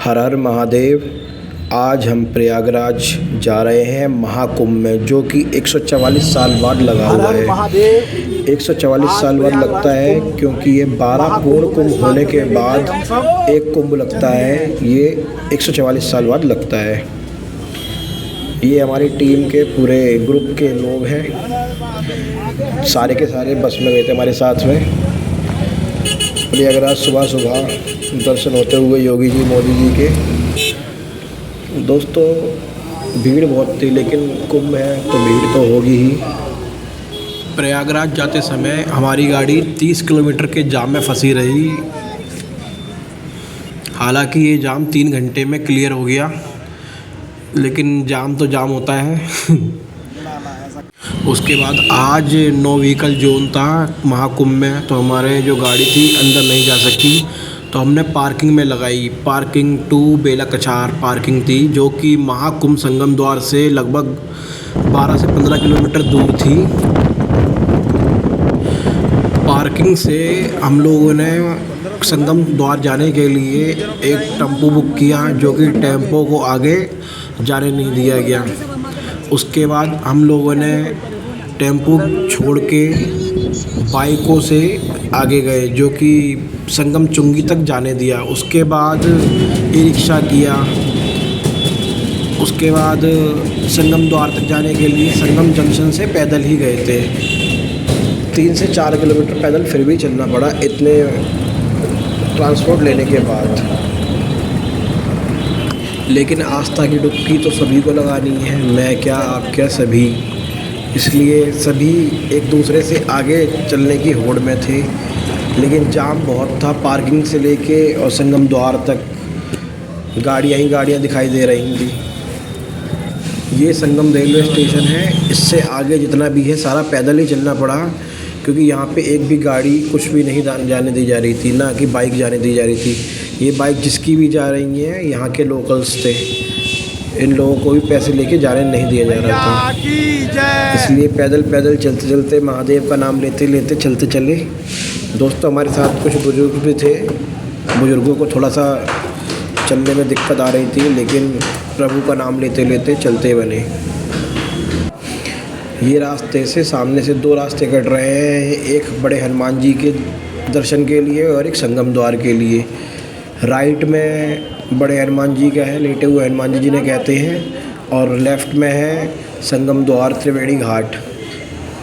हर हर महादेव। आज हम प्रयागराज जा रहे हैं महाकुंभ में, जो कि 144 साल बाद लगा हुआ है। 144 साल बाद लगता है क्योंकि ये 12 पूर्ण कुंभ होने के बाद एक कुंभ लगता है। ये 144 साल बाद लगता है। ये हमारी टीम के पूरे ग्रुप के लोग हैं, सारे के सारे बस में गए थे हमारे साथ में। प्रयागराज सुबह सुबह दर्शन होते हुए योगी जी मोदी जी के। दोस्तों भीड़ बहुत थी, लेकिन कुंभ है तो भीड़ तो होगी ही। प्रयागराज जाते समय हमारी गाड़ी 30 किलोमीटर के जाम में फंसी रही। हालांकि ये जाम 3 घंटे में क्लियर हो गया, लेकिन जाम तो जाम होता है। उसके बाद आज नो व्हीकल जोन था महाकुंभ में, तो हमारे जो गाड़ी थी अंदर नहीं जा सकी, तो हमने पार्किंग में लगाई। पार्किंग 2 बेला कछार पार्किंग थी, जो कि महाकुंभ संगम द्वार से लगभग 12 से 15 किलोमीटर दूर थी। पार्किंग से हम लोगों ने संगम द्वार जाने के लिए एक टेम्पो बुक किया, जो कि टेम्पो को आगे जाने नहीं दिया गया। उसके बाद हम लोगों ने टेम्पो छोड़ के बाइकों से आगे गए, जो कि संगम चुंगी तक जाने दिया। उसके बाद ई रिक्शा किया। उसके बाद संगम द्वार तक जाने के लिए संगम जंक्शन से पैदल ही गए थे। 3 से 4 किलोमीटर पैदल फिर भी चलना पड़ा इतने ट्रांसपोर्ट लेने के बाद। लेकिन आस्था की डुबकी तो सभी को लगानी है, मैं क्या आप क्या सभी। इसलिए सभी एक दूसरे से आगे चलने की होड़ में थे, लेकिन जाम बहुत था। पार्किंग से लेके और संगम द्वार तक गाड़ियाँ ही गाड़ियाँ दिखाई दे रही थी। ये संगम रेलवे स्टेशन है, इससे आगे जितना भी है सारा पैदल ही चलना पड़ा, क्योंकि यहाँ पे एक भी गाड़ी कुछ भी नहीं जाने दी जा रही थी, ना कि बाइक जाने दी जा रही थी। ये बाइक जिसकी भी जा रही हैं यहाँ के लोकल्स थे, इन लोगों को भी पैसे लेके जाने नहीं दिया जा रहा था। इसलिए पैदल पैदल चलते चलते महादेव का नाम लेते लेते चलते चले। दोस्तों हमारे साथ कुछ बुजुर्ग भी थे, बुजुर्गों को थोड़ा सा चलने में दिक्कत आ रही थी, लेकिन प्रभु का नाम लेते लेते चलते बने। ये रास्ते से सामने से 2 रास्ते कट रहे हैं, एक बड़े हनुमान जी के दर्शन के लिए और एक संगम द्वार के लिए। राइट में बड़े हनुमान जी का है, लेटे हुए हनुमान जी जिन्हें कहते हैं, और लेफ़्ट में है संगम द्वार त्रिवेणी घाट।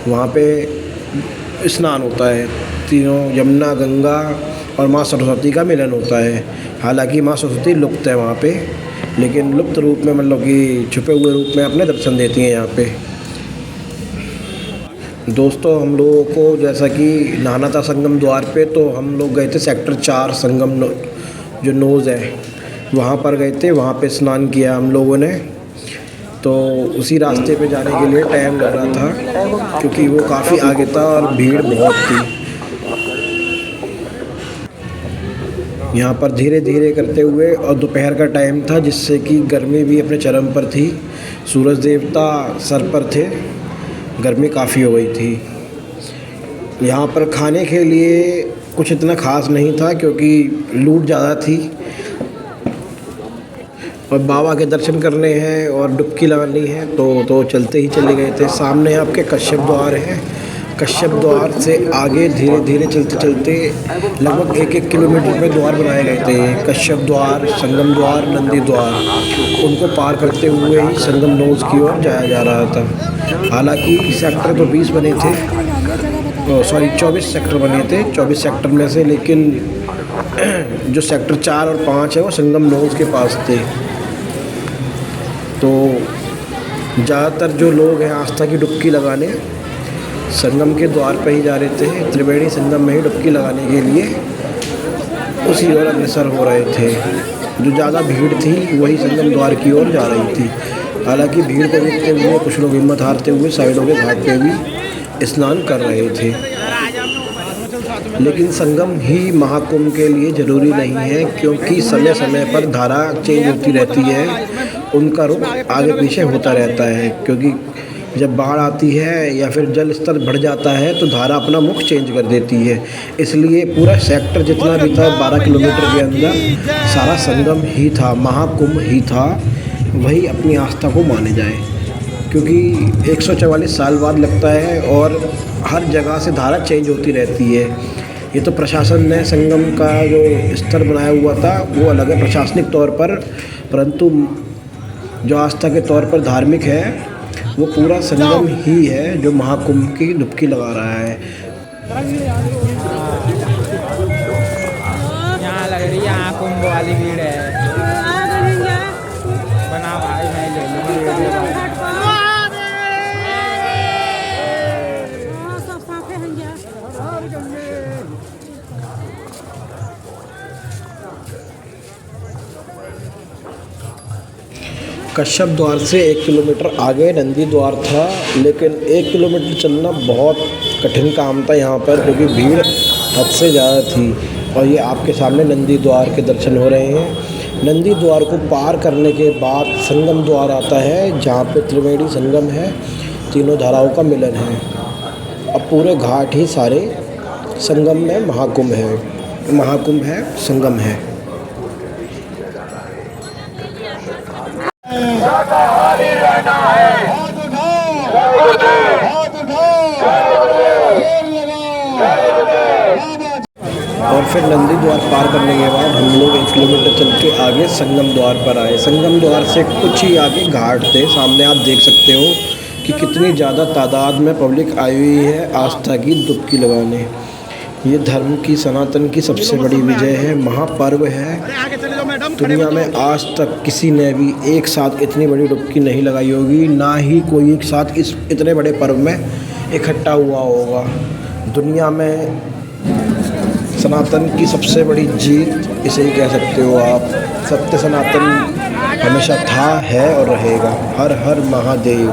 वहाँ पे स्नान होता है, तीनों यमुना गंगा और माँ सरस्वती का मिलन होता है। हालांकि माँ सरस्वती लुप्त है वहाँ पे, लेकिन लुप्त रूप में मतलब कि छुपे हुए रूप में अपने दर्शन देती हैं यहाँ पे। दोस्तों हम लोगों को जैसा कि नहाना था संगम द्वार पे, तो हम लोग गए थे सेक्टर 4 संगम जो नोज़ है वहाँ पर गए थे। वहाँ पे स्नान किया हम लोगों ने। तो उसी रास्ते पे जाने के लिए टाइम लग रहा था, क्योंकि वो काफ़ी आगे था और भीड़ बहुत थी। यहाँ पर धीरे धीरे करते हुए, और दोपहर का टाइम था, जिससे कि गर्मी भी अपने चरम पर थी। सूरज देवता सर पर थे, गर्मी काफ़ी हो गई थी। यहाँ पर खाने के लिए कुछ इतना ख़ास नहीं था, क्योंकि लूट ज़्यादा थी, और बाबा के दर्शन करने हैं और डुबकी लगानी है, तो चलते ही चले गए थे। सामने आपके कश्यप द्वार है। कश्यप द्वार से आगे धीरे धीरे चलते चलते लगभग 1-1 किलोमीटर में द्वार बनाए गए थे। कश्यप द्वार, संगम द्वार, नंदी द्वार, उनको पार करते हुए ही संगम नोज़ की ओर जाया जा रहा था। हालांकि सेक्टर तो 20 बने थे, 24 सेक्टर बने थे 24 सेक्टर में से, लेकिन जो सेक्टर 4 और 5 है वो संगम नोज़ के पास थे। तो ज़्यादातर जो लोग हैं आस्था की डुबकी लगाने संगम के द्वार पर ही जा रहे थे। त्रिवेणी संगम में ही डुबकी लगाने के लिए उसी ओर अग्रसर हो रहे थे। जो ज़्यादा भीड़ थी वही संगम द्वार की ओर जा रही थी। हालांकि भीड़ को देखते हुए कुछ लोग हिम्मत हारते हुए साइडों के घाट पे भी स्नान कर रहे थे। लेकिन संगम ही महाकुंभ के लिए ज़रूरी नहीं है, क्योंकि समय समय पर धारा चेंज होती रहती है, उनका रुख आगे पीछे होता रहता है। क्योंकि जब बाढ़ आती है या फिर जल स्तर बढ़ जाता है तो धारा अपना मुख चेंज कर देती है। इसलिए पूरा सेक्टर जितना भी था 12 किलोमीटर के अंदर सारा संगम ही था, महाकुंभ ही था। वही अपनी आस्था को माने जाए, क्योंकि 144 साल बाद लगता है और हर जगह से धारा चेंज होती रहती है। ये तो प्रशासन ने संगम का जो स्तर बनाया हुआ था वो अलग है प्रशासनिक तौर पर, परंतु जो आस्था के तौर पर धार्मिक है वो पूरा संगम ही है जो महाकुंभ की डुबकी लगा रहा है। यहाँ लग रही है, यहाँ कुंभ वाली भीड़ है। बना भाई मैं ले लूँगा। कश्यप द्वार से 1 किलोमीटर आगे नंदी द्वार था, लेकिन 1 किलोमीटर चलना बहुत कठिन काम था यहाँ पर, क्योंकि भीड़ हद से ज़्यादा थी। और ये आपके सामने नंदी द्वार के दर्शन हो रहे हैं। नंदी द्वार को पार करने के बाद संगम द्वार आता है, जहाँ पे त्रिवेणी संगम है, तीनों धाराओं का मिलन है। अब पूरे घाट ही सारे संगम में महाकुंभ है, महाकुंभ है, संगम है। शाकाहारी रहना है। हाथ उठाओ, हाथ उठाओ, और फिर नंदी द्वार पार करने के बाद हम लोग 1 किलोमीटर चल के आगे संगम द्वार पर आए। संगम द्वार से कुछ ही आगे घाट थे, सामने आप देख सकते हो कि कितनी ज़्यादा तादाद में पब्लिक आई हुई है आस्था की डुबकी लगाने। ये धर्म की, सनातन की सबसे बड़ी विजय है, महापर्व है। दुनिया में आज तक किसी ने भी एक साथ इतनी बड़ी डुबकी नहीं लगाई होगी, ना ही कोई एक साथ इस इतने बड़े पर्व में इकट्ठा हुआ होगा। दुनिया में सनातन की सबसे बड़ी जीत इसे ही कह सकते हो आप। सत्य सनातन हमेशा था, है और रहेगा। हर हर महादेव।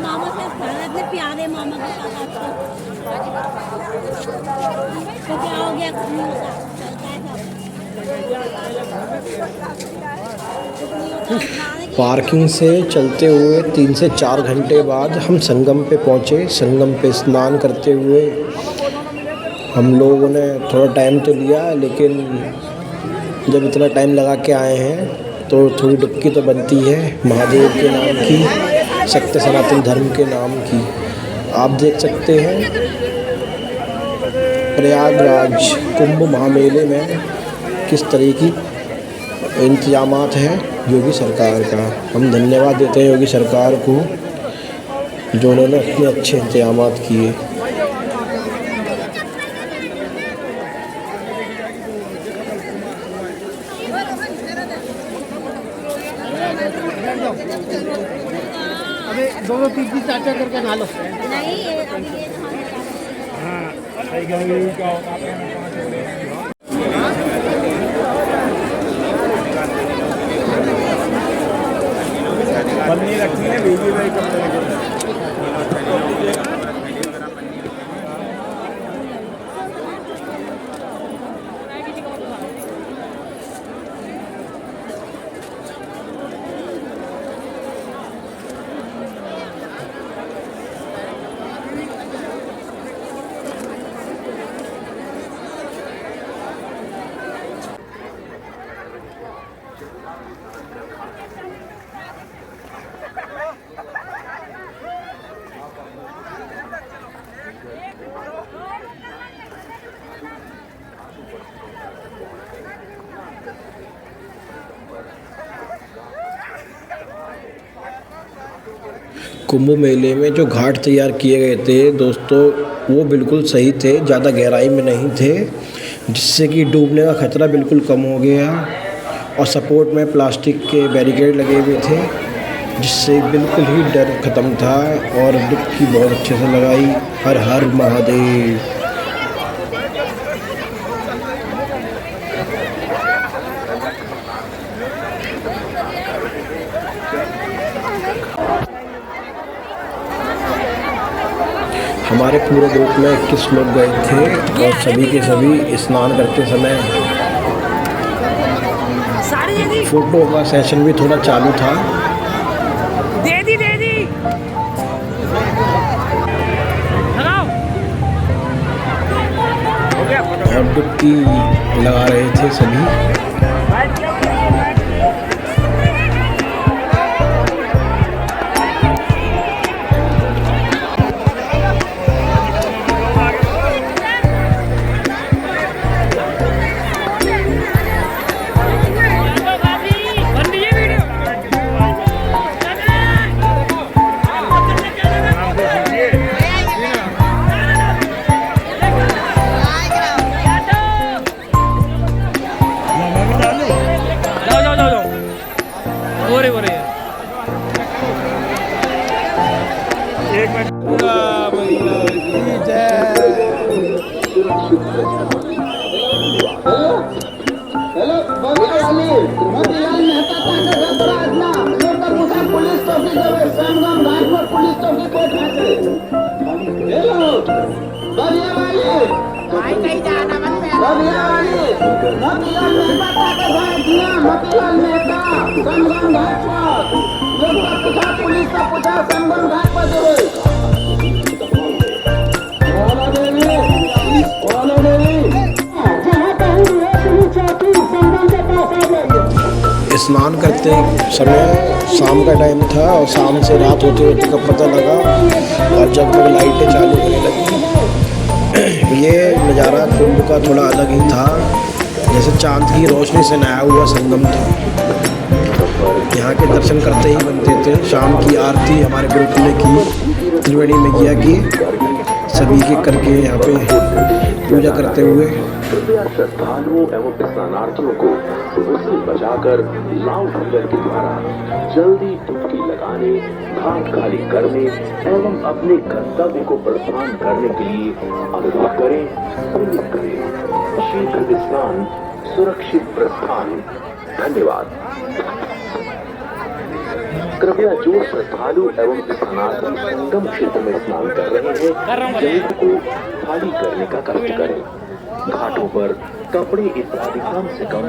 मामा से अपने प्यारे मामा के साथ तो क्या हो गया, पार्किंग से चलते हुए 3 से 4 घंटे बाद हम संगम पे पहुँचे। संगम पे स्नान करते हुए हम लोगों ने थोड़ा टाइम तो लिया, लेकिन जब इतना टाइम लगा के आए हैं तो थोड़ी डुबकी तो बनती है महादेव के नाम की, सत्य सनातन धर्म के नाम की। आप देख सकते हैं प्रयागराज कुंभ महामेले में किस तरह की इंतजामात हैं योगी सरकार का। हम धन्यवाद देते हैं योगी सरकार को जो उन्होंने इतने अच्छे इंतजामात किए। अबे 2-3 चाचा करके खा लो। नहीं अभी ये पन्नी रखी है बीजी भाई कब तक। कुंभ मेले में जो घाट तैयार किए गए थे दोस्तों, वो बिल्कुल सही थे, ज़्यादा गहराई में नहीं थे, जिससे कि डूबने का खतरा बिल्कुल कम हो गया। और सपोर्ट में प्लास्टिक के बैरिकेड लगे हुए थे, जिससे बिल्कुल ही डर ख़त्म था। और डुबकी बहुत अच्छे से लगाई। हर हर महादेव। हमारे पूरे ग्रुप में 21 लोग गए थे और सभी के सभी स्नान करते समय फोटो का सेशन भी थोड़ा चालू था। दे दी और डुबकी लगा रहे थे सभी। हेलो बंगाली मोतीलाल मेहता का रबरा आजना लोटर मुसा पुलिस चौकी जावे संगम घाट पर पुलिस चौकी कोर्ट है। हेलो बंगाली भाई कहीं जाना मत बंगाली मोतीलाल मेहता का आजना मोतीलाल मेहता संगम घाट पर लोटर मुसा पुलिस का पूछा संगम घाट पर जावे। स्नान करते समय शाम का टाइम था और शाम से रात होते होते का पता लगा और जगमग लाइटें चालू होने लगी। ये नज़ारा कुंभ का थोड़ा अलग ही था, जैसे चांद की रोशनी से नया हुआ संगम था। यहाँ के दर्शन करते ही बनते थे। शाम की आरती हमारे ग्रुप ने की त्रिवेणी मैया की, सभी के करके यहाँ पे पूजा करते हुए। कृपया श्रद्धालुओं एवं स्नानार्थियों को विसिल बजाकर लाउड व्हीलर के द्वारा जल्दी डुबकी लगाने, घाट खाली करने एवं अपने गंतव्य को प्रस्थान करने के लिए अनुरोध करें, प्रेरित करें। शीघ्र स्नान, सुरक्षित प्रस्थान। धन्यवाद। कृपया जो श्रद्धालु एवं स्नानार्थी संगम क्षेत्र में स्नान कर रहे हैं जल को खाली करने का कष्ट करें। घाटों पर कपड़े इत्यादि कम से कम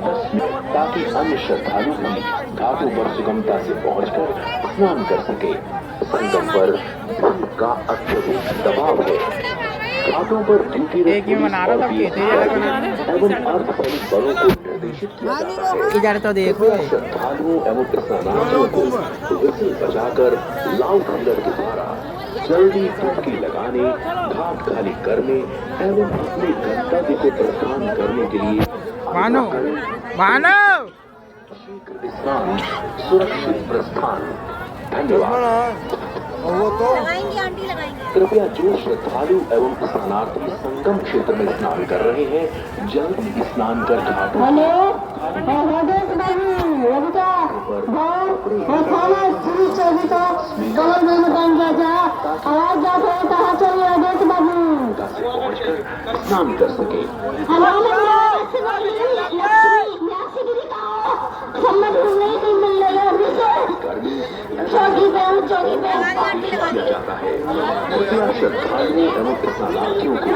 10 मिनट, ताकि अन्य श्रद्धालु भी घाटों पर सुगमता से पहुंचकर स्नान कर सके। संगम पर भीड़ का अत्यधिक दबाव है। घाटों पर ड्यूटी एवं अर्धसैनिक बलों को निर्देशित किया जाता है। इधर तो देखो श्रद्धालुओं एवं स्नानार्थियों को विसिल बजाकर लाउड व्हीलर के द्वारा जल्दी डुबकी लगाने, घाट खाली करने एवं अपने गंतव्य को प्रस्थान करने के लिए शीघ्र स्नान, सुरक्षित प्रस्थान। धन्यवाद। लगाएंगे आंटी लगाएंगे। कृपया जो श्रद्धालु एवं स्नानार्थी संगम क्षेत्र में स्नान कर रहे हैं जल्दी स्नान कर घाटों पहुंचकर स्नान कर सके। जाता है। कृपया श्रद्धालुओं एवं स्नानार्थियों को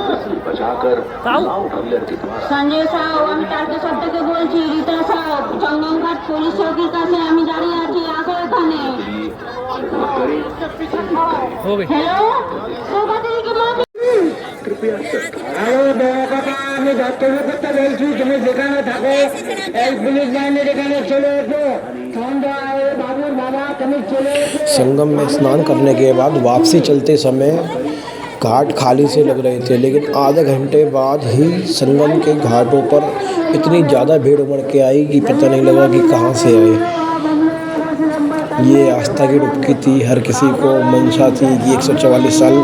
विसिल बजाकर लाउड व्हीलर के द्वारा संजय साहब আমি তাকে সবথেকে বলছি রিতা সাহেব চন্দনঘাট পুলিশ চৌকির কাছে আমি দাঁড়িয়ে আছি আসো এখানে হ্যালো সৌভাগ্যকে মা कृपया আমি দপ্তরের কথা বলছি, তুমি যেখানে থাকো এই পুলিশ লাইনে যেখানে চলে এসো। बाबू बाबा तुम चले एसो। संगम में स्नान करने के बाद वापसी चलते समय घाट खाली से लग रहे थे, लेकिन आधे घंटे बाद ही संगम के घाटों पर इतनी ज़्यादा भीड़ उमड़ के आई कि पता नहीं लगा कि कहाँ से आए। ये आस्था की डुबकी थी। हर किसी को मंशा थी कि 144 साल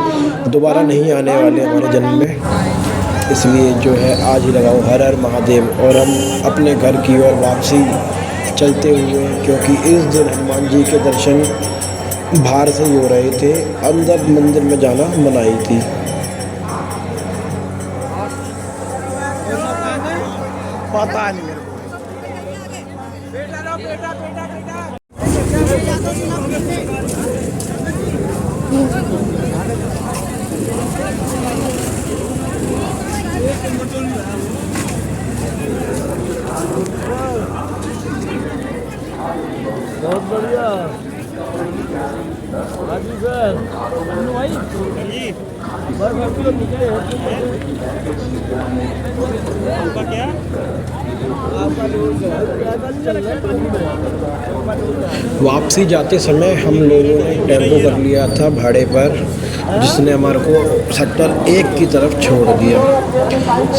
दोबारा नहीं आने वाले हमारे जन्म में, इसलिए जो है आज ही लगाओ हर हर महादेव। और हम अपने घर की ओर वापसी चलते हुए, क्योंकि इस दिन हनुमान जी के दर्शन बाहर से ही हो रहे थे, अंदर मंदिर में जाना मनाही थी। पता नहीं मेरे को। बहुत बढ़िया हाजी सर भाई क्या वापसी जाते समय हम लोगों ने टेम्पो कर लिया था भाड़े पर, जिसने हमारे को सेक्टर 1 की तरफ छोड़ दिया।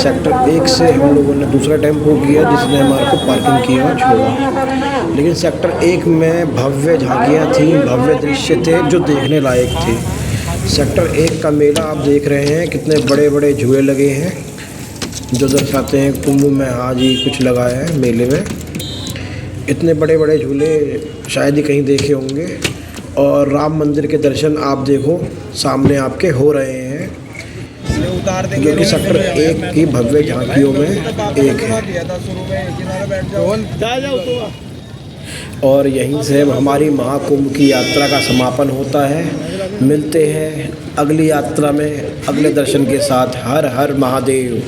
सेक्टर 1 से हम लोगों ने दूसरा टेम्पो किया, जिसने हमारे को पार्किंग की और छोड़ा। लेकिन सेक्टर 1 में भव्य झांकियाँ थी, भव्य दृश्य थे जो देखने लायक थे। सेक्टर 1 का मेला आप देख रहे हैं, कितने बड़े बड़े झूले लगे हैं जो दर्शाते हैं कुंभ में हाजी कुछ लगाया है मेले में। इतने बड़े बड़े झूले शायद ही कहीं देखे होंगे। और राम मंदिर के दर्शन आप देखो सामने आपके हो रहे हैं, जो कि सेक्टर 1 की भव्य झांकियों में एक है। और यहीं से हमारी महाकुंभ की यात्रा का समापन होता है। मिलते हैं अगली यात्रा में अगले दर्शन के साथ। हर हर महादेव।